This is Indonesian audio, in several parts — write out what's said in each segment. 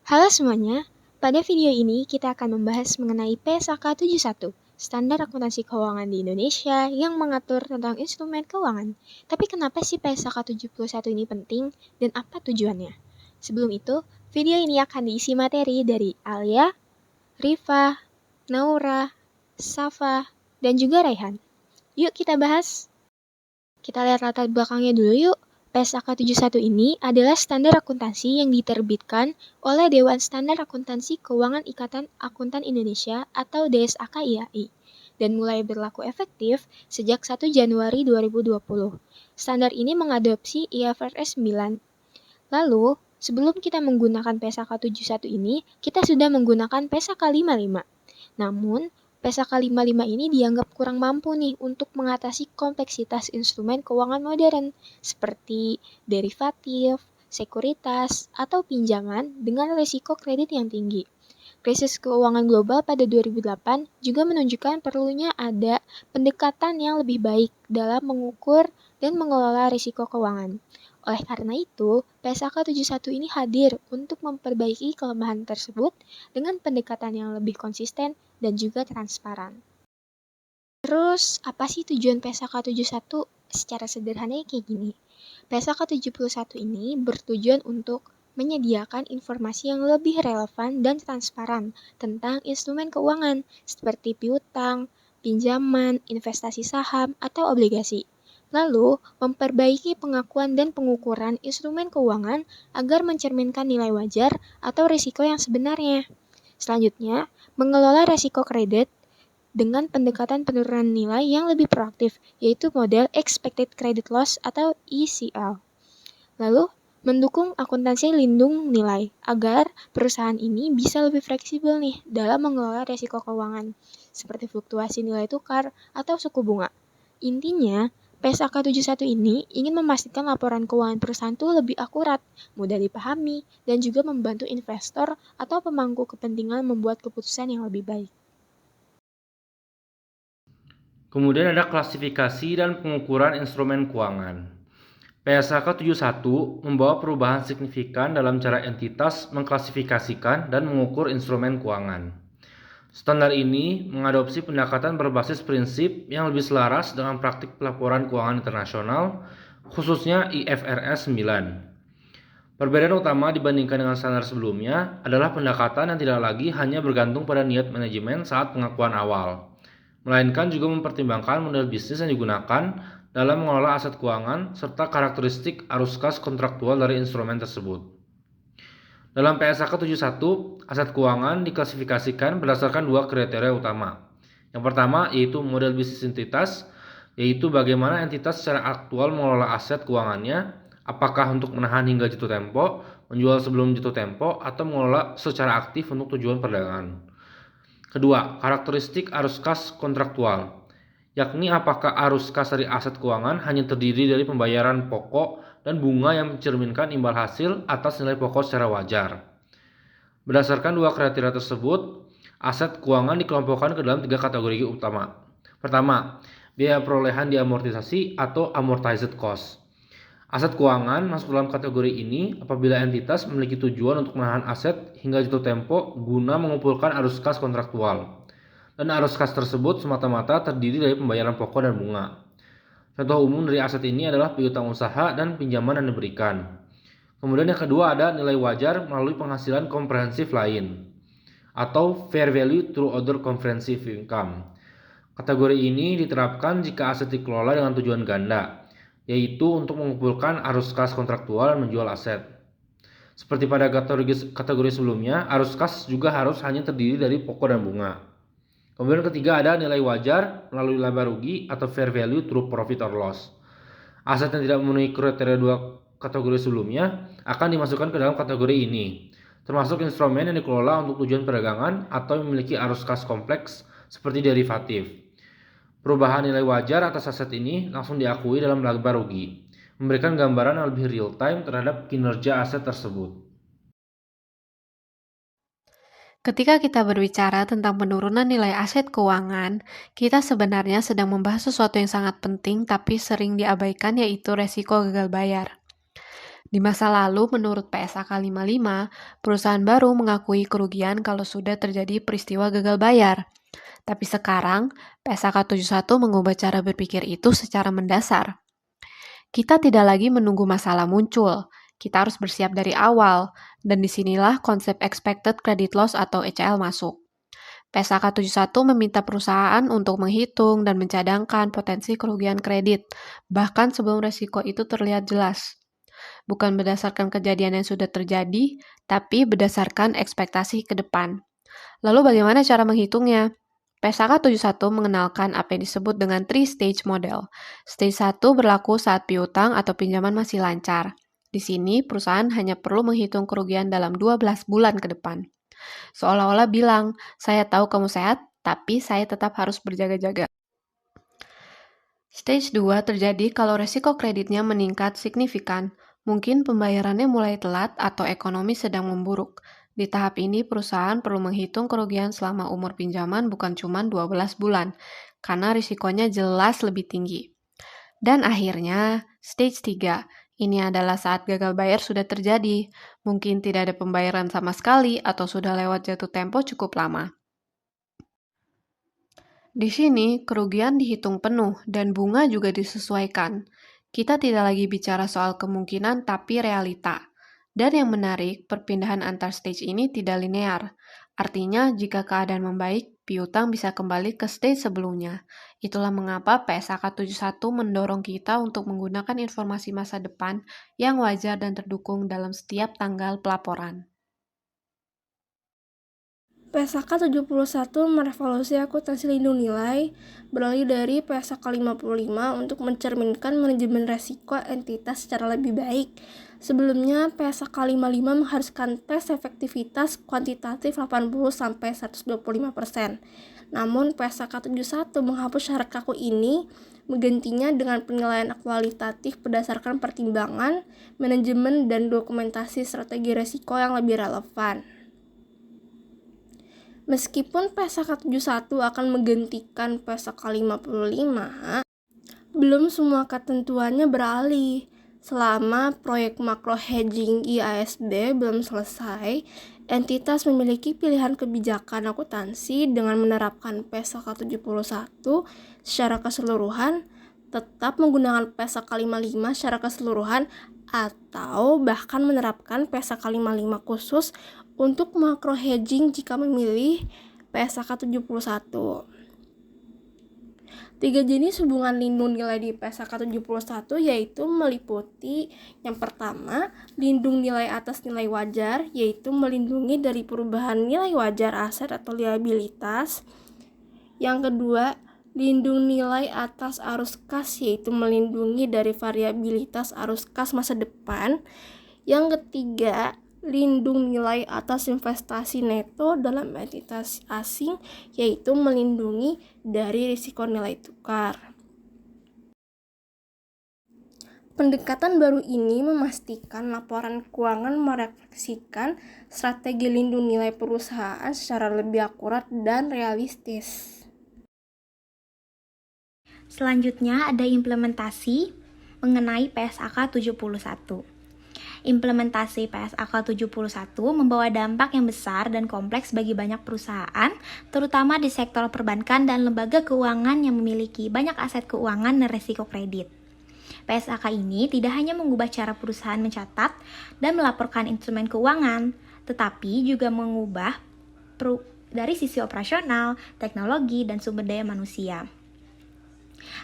Halo semuanya, pada video ini kita akan membahas mengenai PSAK 71, Standar Akuntansi Keuangan di Indonesia yang mengatur tentang instrumen keuangan. Tapi kenapa sih PSAK 71 ini penting dan apa tujuannya? Sebelum itu, video ini akan diisi materi dari Alia, Rifa, Naura, Safa, dan juga Raihan. Yuk kita bahas. Kita lihat latar belakangnya dulu yuk. PSAK 71 ini adalah standar akuntansi yang diterbitkan oleh Dewan Standar Akuntansi Keuangan Ikatan Akuntan Indonesia atau DSAK-IAI dan mulai berlaku efektif sejak 1 Januari 2020. Standar ini mengadopsi IFRS 9. Lalu, sebelum kita menggunakan PSAK 71 ini, kita sudah menggunakan PSAK 55. Namun, PSAK 55 ini dianggap kurang mampu nih untuk mengatasi kompleksitas instrumen keuangan modern seperti derivatif, sekuritas, atau pinjaman dengan risiko kredit yang tinggi. Krisis keuangan global pada 2008 juga menunjukkan perlunya ada pendekatan yang lebih baik dalam mengukur dan mengelola risiko keuangan. Oleh karena itu, PSAK 71 ini hadir untuk memperbaiki kelemahan tersebut dengan pendekatan yang lebih konsisten dan juga transparan. Terus, apa sih tujuan PSAK 71? Secara sederhananya kayak gini. PSAK 71 ini bertujuan untuk menyediakan informasi yang lebih relevan dan transparan tentang instrumen keuangan seperti piutang, pinjaman, investasi saham, atau obligasi. Lalu, memperbaiki pengakuan dan pengukuran instrumen keuangan agar mencerminkan nilai wajar atau risiko yang sebenarnya. Selanjutnya, mengelola risiko kredit dengan pendekatan penurunan nilai yang lebih proaktif, yaitu model Expected Credit Loss atau ECL. Lalu, mendukung akuntansi lindung nilai agar perusahaan ini bisa lebih fleksibel nih dalam mengelola risiko keuangan, seperti fluktuasi nilai tukar atau suku bunga. Intinya, PSAK 71 ini ingin memastikan laporan keuangan perusahaan itu lebih akurat, mudah dipahami, dan juga membantu investor atau pemangku kepentingan membuat keputusan yang lebih baik. Kemudian ada klasifikasi dan pengukuran instrumen keuangan. PSAK 71 membawa perubahan signifikan dalam cara entitas mengklasifikasikan dan mengukur instrumen keuangan. Standar ini mengadopsi pendekatan berbasis prinsip yang lebih selaras dengan praktik pelaporan keuangan internasional, khususnya IFRS 9. Perbedaan utama dibandingkan dengan standar sebelumnya adalah pendekatan yang tidak lagi hanya bergantung pada niat manajemen saat pengakuan awal, melainkan juga mempertimbangkan model bisnis yang digunakan dalam mengelola aset keuangan serta karakteristik arus kas kontraktual dari instrumen tersebut. Dalam PSAK 71, aset keuangan diklasifikasikan berdasarkan dua kriteria utama. Yang pertama yaitu model bisnis entitas, yaitu bagaimana entitas secara aktual mengelola aset keuangannya, apakah untuk menahan hingga jatuh tempo, menjual sebelum jatuh tempo, atau mengelola secara aktif untuk tujuan perdagangan. Kedua, karakteristik arus kas kontraktual, yakni apakah arus kas dari aset keuangan hanya terdiri dari pembayaran pokok dan bunga yang mencerminkan imbal hasil atas nilai pokok secara wajar. Berdasarkan dua kriteria tersebut, aset keuangan dikelompokkan ke dalam tiga kategori utama. Pertama, biaya perolehan diamortisasi atau amortized cost. Aset keuangan masuk dalam kategori ini apabila entitas memiliki tujuan untuk menahan aset hingga jatuh tempo guna mengumpulkan arus kas kontraktual. Dan arus kas tersebut semata-mata terdiri dari pembayaran pokok dan bunga. Contoh umum dari aset ini adalah piutang usaha dan pinjaman yang diberikan. Kemudian yang kedua ada nilai wajar melalui penghasilan komprehensif lain atau fair value through other comprehensive income. Kategori ini diterapkan jika aset dikelola dengan tujuan ganda, yaitu untuk mengumpulkan arus kas kontraktual dan menjual aset. Seperti pada kategori sebelumnya, arus kas juga harus hanya terdiri dari pokok dan bunga. Kemudian ketiga ada nilai wajar melalui laba rugi atau fair value through profit or loss. Aset yang tidak memenuhi kriteria dua kategori sebelumnya akan dimasukkan ke dalam kategori ini, termasuk instrumen yang dikelola untuk tujuan perdagangan atau memiliki arus kas kompleks seperti derivatif. Perubahan nilai wajar atas aset ini langsung diakui dalam laba rugi, memberikan gambaran yang lebih real time terhadap kinerja aset tersebut. Ketika kita berbicara tentang penurunan nilai aset keuangan, kita sebenarnya sedang membahas sesuatu yang sangat penting tapi sering diabaikan, yaitu resiko gagal bayar. Di masa lalu, menurut PSAK 55, perusahaan baru mengakui kerugian kalau sudah terjadi peristiwa gagal bayar. Tapi sekarang, PSAK 71 mengubah cara berpikir itu secara mendasar. Kita tidak lagi menunggu masalah muncul, kita harus bersiap dari awal, dan disinilah konsep Expected Credit Loss atau ECL masuk. PSAK 71 meminta perusahaan untuk menghitung dan mencadangkan potensi kerugian kredit, bahkan sebelum resiko itu terlihat jelas. Bukan berdasarkan kejadian yang sudah terjadi, tapi berdasarkan ekspektasi ke depan. Lalu bagaimana cara menghitungnya? PSAK 71 mengenalkan apa yang disebut dengan 3-stage model. Stage 1 berlaku saat piutang atau pinjaman masih lancar. Di sini, perusahaan hanya perlu menghitung kerugian dalam 12 bulan ke depan. Seolah-olah bilang, saya tahu kamu sehat, tapi saya tetap harus berjaga-jaga. Stage 2 terjadi kalau resiko kreditnya meningkat signifikan. Mungkin pembayarannya mulai telat atau ekonomi sedang memburuk. Di tahap ini, perusahaan perlu menghitung kerugian selama umur pinjaman bukan cuma 12 bulan, karena risikonya jelas lebih tinggi. Dan akhirnya, stage 3. Ini adalah saat gagal bayar sudah terjadi. Mungkin tidak ada pembayaran sama sekali atau sudah lewat jatuh tempo cukup lama. Di sini, kerugian dihitung penuh dan bunga juga disesuaikan. Kita tidak lagi bicara soal kemungkinan tapi realita. Dan yang menarik, perpindahan antar stage ini tidak linear. Artinya, jika keadaan membaik, piutang bisa kembali ke stage sebelumnya. Itulah mengapa PSAK 71 mendorong kita untuk menggunakan informasi masa depan yang wajar dan terdukung dalam setiap tanggal pelaporan. PSAK 71 merevolusi akuntansi lindung nilai beralih dari PSAK 55 untuk mencerminkan manajemen resiko entitas secara lebih baik. Sebelumnya, PSAK 55 mengharuskan tes efektivitas kuantitatif 80-125%. Namun, PSAK 71 menghapus syarat kaku ini, menggantinya dengan penilaian kualitatif berdasarkan pertimbangan, manajemen, dan dokumentasi strategi resiko yang lebih relevan. Meskipun PSAK 71 akan menggantikan PSAK 55, belum semua ketentuannya beralih. Selama proyek makro hedging IASB belum selesai, entitas memiliki pilihan kebijakan akuntansi dengan menerapkan PSAK 71 secara keseluruhan, tetap menggunakan PSAK 55 secara keseluruhan, atau bahkan menerapkan PSAK 55 khusus untuk makro hedging jika memilih PSAK 71. 3 jenis hubungan lindung nilai di PSAK 71 yaitu meliputi yang pertama, lindung nilai atas nilai wajar, yaitu melindungi dari perubahan nilai wajar aset atau liabilitas. Yang kedua, lindung nilai atas arus kas, yaitu melindungi dari variabilitas arus kas masa depan. Yang ketiga, lindung nilai atas investasi neto dalam entitas asing, yaitu melindungi dari risiko nilai tukar. Pendekatan baru ini memastikan laporan keuangan merefleksikan strategi lindung nilai perusahaan secara lebih akurat dan realistis. Selanjutnya ada implementasi mengenai PSAK 71. Implementasi PSAK 71 membawa dampak yang besar dan kompleks bagi banyak perusahaan, terutama di sektor perbankan dan lembaga keuangan yang memiliki banyak aset keuangan dan risiko kredit. PSAK ini tidak hanya mengubah cara perusahaan mencatat dan melaporkan instrumen keuangan, tetapi juga mengubah dari sisi operasional, teknologi, dan sumber daya manusia.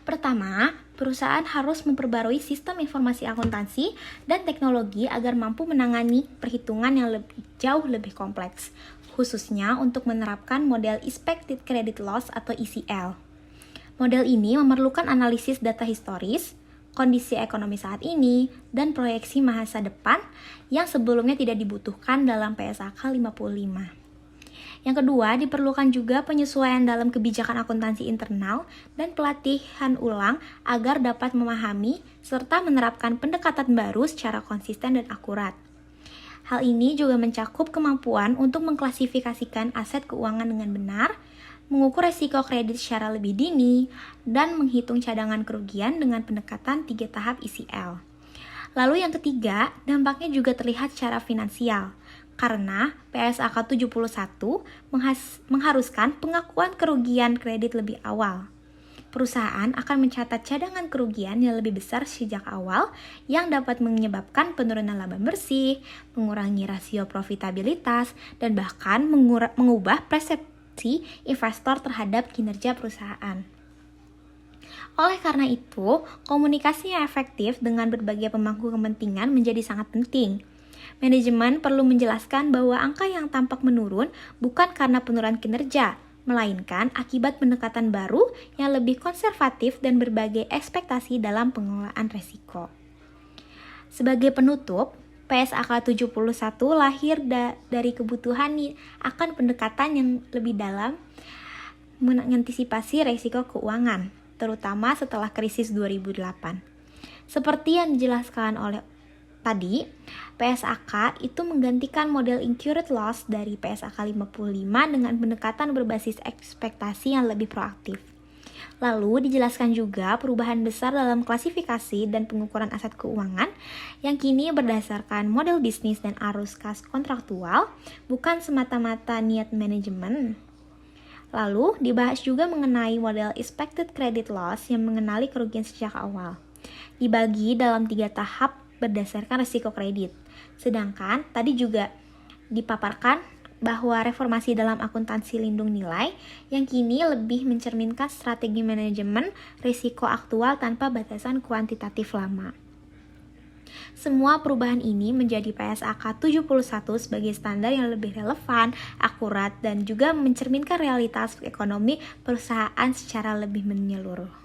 Pertama, perusahaan harus memperbarui sistem informasi akuntansi dan teknologi agar mampu menangani perhitungan yang jauh lebih kompleks, khususnya untuk menerapkan model Expected Credit Loss atau ECL. Model ini memerlukan analisis data historis, kondisi ekonomi saat ini, dan proyeksi masa depan yang sebelumnya tidak dibutuhkan dalam PSAK 55. Yang kedua, diperlukan juga penyesuaian dalam kebijakan akuntansi internal dan pelatihan ulang agar dapat memahami serta menerapkan pendekatan baru secara konsisten dan akurat. Hal ini juga mencakup kemampuan untuk mengklasifikasikan aset keuangan dengan benar, mengukur resiko kredit secara lebih dini, dan menghitung cadangan kerugian dengan pendekatan 3 tahap ECL. Lalu yang ketiga, dampaknya juga terlihat secara finansial. Karena PSAK 71 mengharuskan pengakuan kerugian kredit lebih awal. Perusahaan akan mencatat cadangan kerugian yang lebih besar sejak awal yang dapat menyebabkan penurunan laba bersih, mengurangi rasio profitabilitas, dan bahkan mengubah persepsi investor terhadap kinerja perusahaan. Oleh karena itu, komunikasi yang efektif dengan berbagai pemangku kepentingan menjadi sangat penting. Manajemen perlu menjelaskan bahwa angka yang tampak menurun bukan karena penurunan kinerja, melainkan akibat pendekatan baru yang lebih konservatif dan berbagai ekspektasi dalam pengelolaan resiko. Sebagai penutup, PSAK 71 lahir dari kebutuhan akan pendekatan yang lebih dalam mengantisipasi resiko keuangan, terutama setelah krisis 2008. Seperti yang dijelaskan oleh tadi, PSAK itu menggantikan model incurred loss dari PSAK 55 dengan pendekatan berbasis ekspektasi yang lebih proaktif. Lalu dijelaskan juga perubahan besar dalam klasifikasi dan pengukuran aset keuangan yang kini berdasarkan model bisnis dan arus kas kontraktual, bukan semata-mata niat manajemen. Lalu dibahas juga mengenai model expected credit loss yang mengenali kerugian sejak awal. Dibagi dalam 3 tahap berdasarkan risiko kredit. Sedangkan tadi juga dipaparkan bahwa reformasi dalam akuntansi lindung nilai yang kini lebih mencerminkan strategi manajemen risiko aktual tanpa batasan kuantitatif lama. Semua perubahan ini menjadi PSAK 71 sebagai standar yang lebih relevan, akurat, dan juga mencerminkan realitas ekonomi perusahaan secara lebih menyeluruh.